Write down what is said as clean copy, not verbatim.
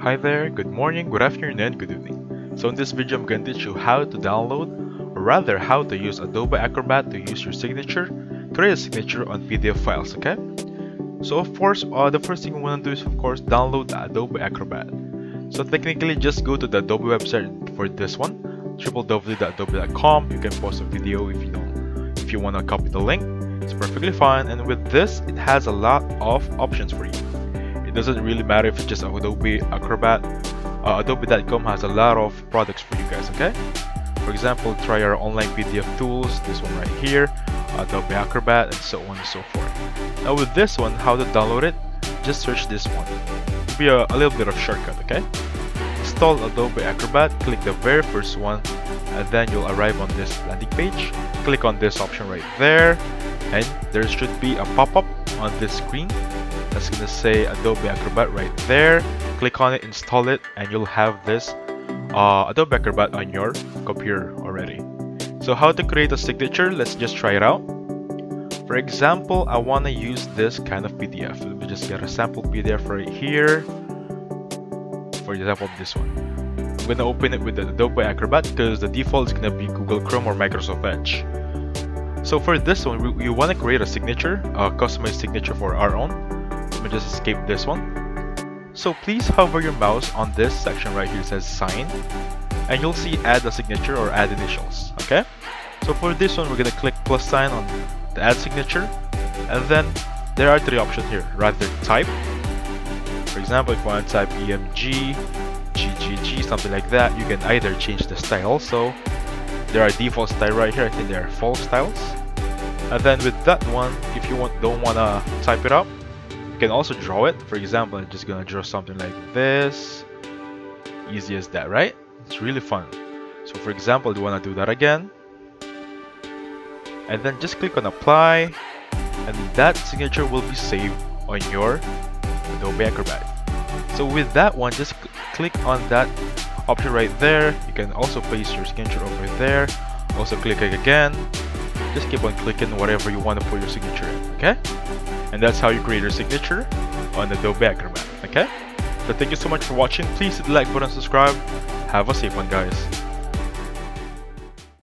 Hi there, good morning, good afternoon, and good evening. So in this video, I'm going to teach you how to download, or rather how to use Adobe Acrobat to use your signature, create a signature on PDF files, okay? So of course, the first thing we want to do is of course download the Adobe Acrobat. So technically, just go to the Adobe website for this one, www.adobe.com. You can pause a video if you want to copy the link. It's perfectly fine, and with this, it has a lot of options for you. It doesn't really matter if it's just Adobe Acrobat. Adobe.com has a lot of products for you guys, okay? For example, try our online PDF tools, this one right here, Adobe Acrobat, and so on and so forth. Now with this one, how to download it, just search this one. It'll be a little bit of shortcut, okay? Install Adobe Acrobat, click the very first one, and then you'll arrive on this landing page. Click on this option right there, and there should be a pop-up on this screen that's gonna say Adobe Acrobat right there. Click on it, install it, and you'll have this Adobe Acrobat on your computer already. So how to create a signature, let's just try it out. For example, I want to use this kind of PDF. Let me just get a sample PDF right here. For example, this one. I'm going to open it with the Adobe Acrobat because the default is going to be Google Chrome or Microsoft Edge. So for this one, we want to create a signature, a customized signature for our own. Let me just escape this one. So please hover your mouse on this section right here. It says sign, and you'll see add a signature or add initials, okay? So for this one, we're going to click plus sign on the add signature, and then there are three options here. Rather type, for example, if you want to type EMG, GGG, something like that, you can either change the style. So there are default style right here. I think there are false styles. And then with that one, if you don't want to type it up, you can also draw it. For example, I'm just gonna draw something like this. Easy as that, right? It's really fun. So for example, you want to do that again, and then just click on apply, and that signature will be saved on your Adobe Acrobat. So with that one, just click on that option right there. You can also paste your signature over there. Also click it again. Just keep on clicking whatever you want to put your signature in, okay? And that's how you create your signature on Adobe Acrobat, okay? So thank you so much for watching. Please hit the like button and subscribe. Have a safe one, guys.